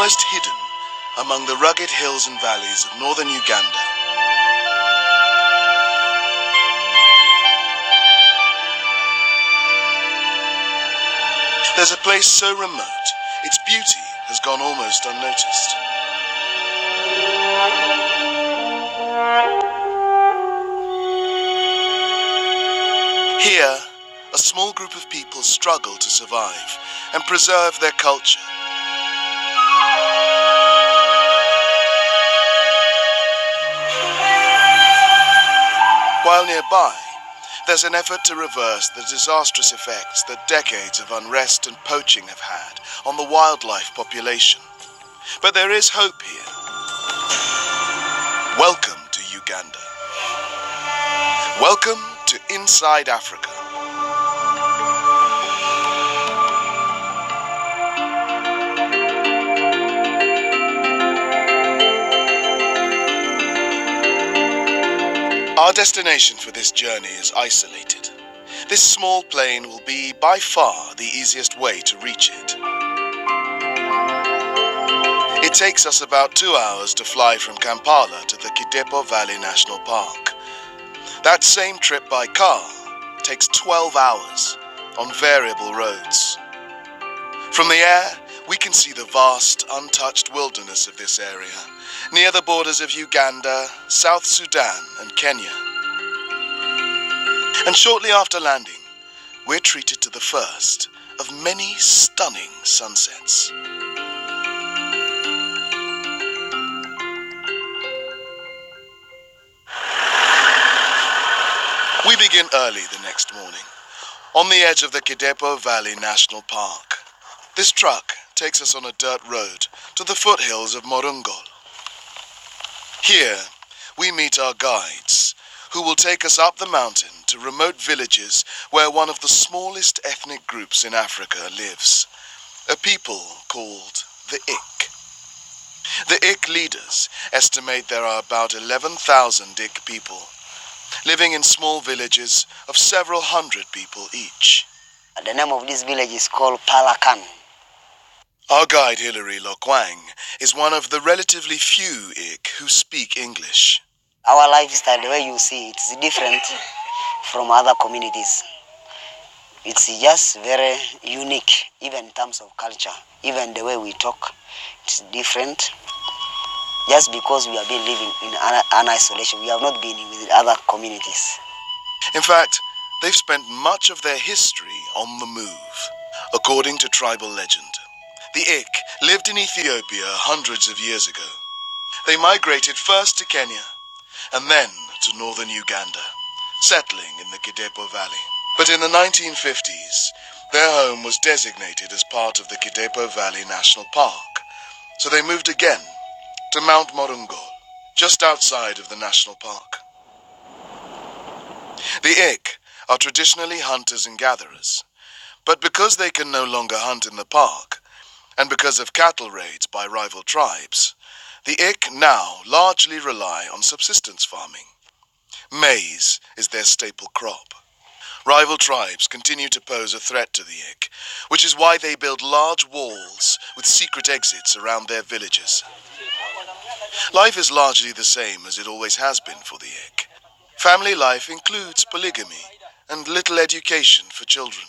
almost hidden among the rugged hills and valleys of northern Uganda. There's a place so remote, its beauty has gone almost unnoticed. Here, a small group of people struggle to survive and preserve their culture. While nearby, there's an effort to reverse the disastrous effects that decades of unrest and poaching have had on the wildlife population. But there is hope here. Welcome to Uganda. Welcome to Inside Africa. Our destination for this journey is isolated. This small plain will be by far the easiest way to reach it. It takes us about 2 hours to fly from Kampala to the Kidepo Valley National Park. That same trip by car takes 12 hours on variable roads. From the air, we can see the vast, untouched wilderness of this area, near the borders of Uganda, South Sudan and Kenya. And shortly after landing, we're treated to the first of many stunning sunsets. We begin early the next morning, on the edge of the Kidepo Valley National Park. This truck takes us on a dirt road to the foothills of Morungol. Here, we meet our guides, who will take us up the mountain to remote villages where one of the smallest ethnic groups in Africa lives, a people called the Ik. The Ik leaders estimate there are about 11,000 Ik people, living in small villages of several hundred people each. The name of this village is called Palakan. Our guide Hilary Lokwang is one of the relatively few Ik who speak English. Our lifestyle, the way you see, it's different from other communities. It's just very unique, even in terms of culture. Even the way we talk, it's different. Just because we have been living in an isolation, we have not been with other communities. In fact, they've spent much of their history on the move. According to tribal legend, the Ik lived in Ethiopia hundreds of years ago. They migrated first to Kenya and then to northern Uganda, settling in the Kidepo Valley. But in the 1950s, their home was designated as part of the Kidepo Valley National Park, so they moved again to Mount Morungol, just outside of the national park. The Ik are traditionally hunters and gatherers, but because they can no longer hunt in the park, and because of cattle raids by rival tribes, the Ik now largely rely on subsistence farming. Maize is their staple crop. Rival tribes continue to pose a threat to the Ik, which is why they build large walls with secret exits around their villages. Life is largely the same as it always has been for the Ik. Family life includes polygamy and little education for children.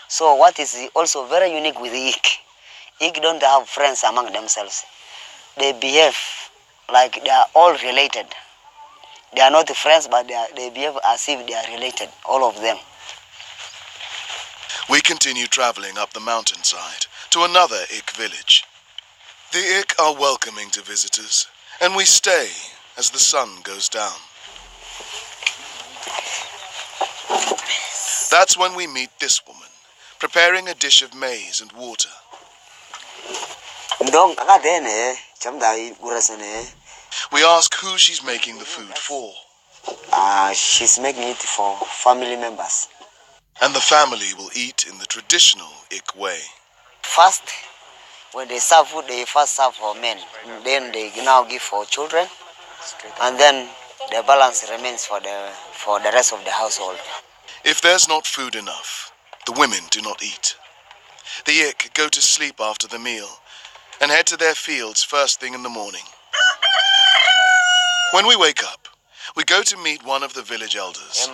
So what is also very unique with the Ik don't have friends among themselves. They behave like they are all related. They are not friends, but they behave as if they are related, all of them. We continue traveling up the mountainside to another Ik village. The Ik are welcoming to visitors, and we stay as the sun goes down. That's when we meet this woman, preparing a dish of maize and water. We ask who she's making the food for. She's making it for family members. And the family will eat in the traditional Ik way. First, when they serve food, they first serve for men. Then they now give for children. And then the balance remains for the rest of the household. If there's not food enough, the women do not eat. The Ik go to sleep after the meal, and head to their fields first thing in the morning. When we wake up, we go to meet one of the village elders.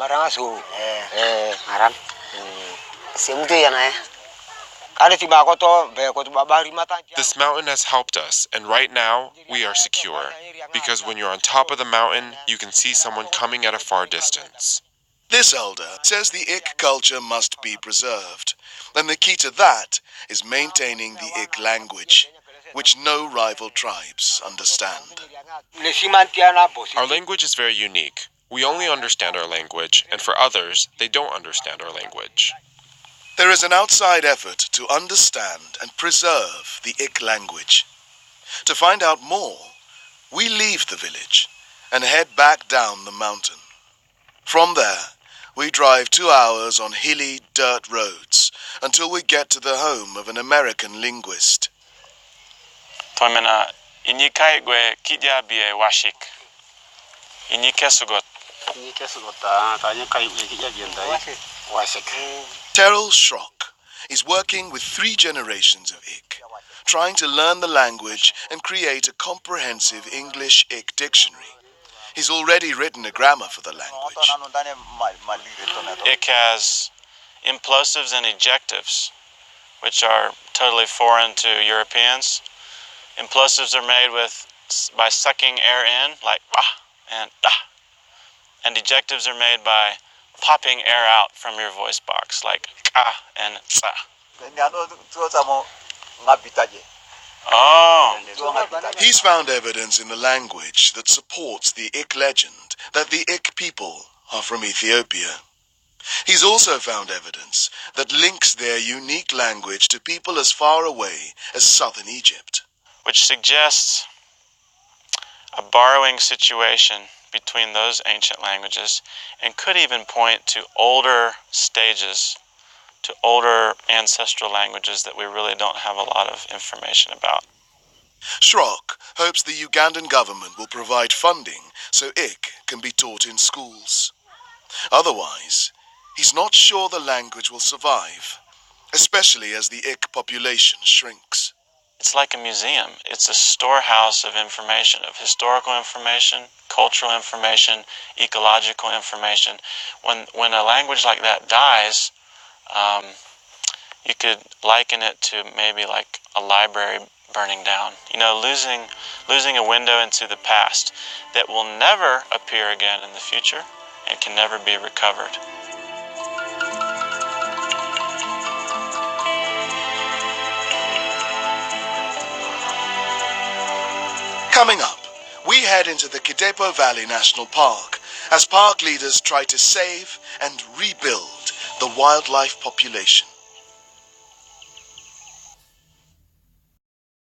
This mountain has helped us, and right now we are secure, because when you're on top of the mountain, you can see someone coming at a far distance. This elder says the Ik culture must be preserved, and the key to that is maintaining the Ik language, which no rival tribes understand. Our language is very unique. We only understand our language, and for others, they don't understand our language. There is an outside effort to understand and preserve the Ik language. To find out more, we leave the village and head back down the mountain. From there, we drive 2 hours on hilly dirt roads until we get to the home of an American linguist. Toimena inikai gwe kidya bie washik. Inikesugot. Terrell Schrock is working with 3 generations of Ik, trying to learn the language and create a comprehensive English-Ik dictionary. He's already written a grammar for the language. Ik has implosives and ejectives, which are totally foreign to Europeans. Implosives are made by sucking air in, like bah and da. And ejectives are made by popping air out from your voice box, like ka and sa. Oh. He's found evidence in the language that supports the Ik legend that the Ik people are from Ethiopia. He's also found evidence that links their unique language to people as far away as southern Egypt, which suggests a borrowing situation between those ancient languages and could even point to older stages, to older ancestral languages that we really don't have a lot of information about. Schrock hopes the Ugandan government will provide funding so Ik can be taught in schools. Otherwise, he's not sure the language will survive, especially as the Ik population shrinks. It's like a museum. It's a storehouse of information, of historical information, cultural information, ecological information. When a language like that dies, you could liken it to maybe like a library burning down. You know, losing a window into the past that will never appear again in the future and can never be recovered. Coming up, we head into the Kidepo Valley National Park as park leaders try to save and rebuild the wildlife population.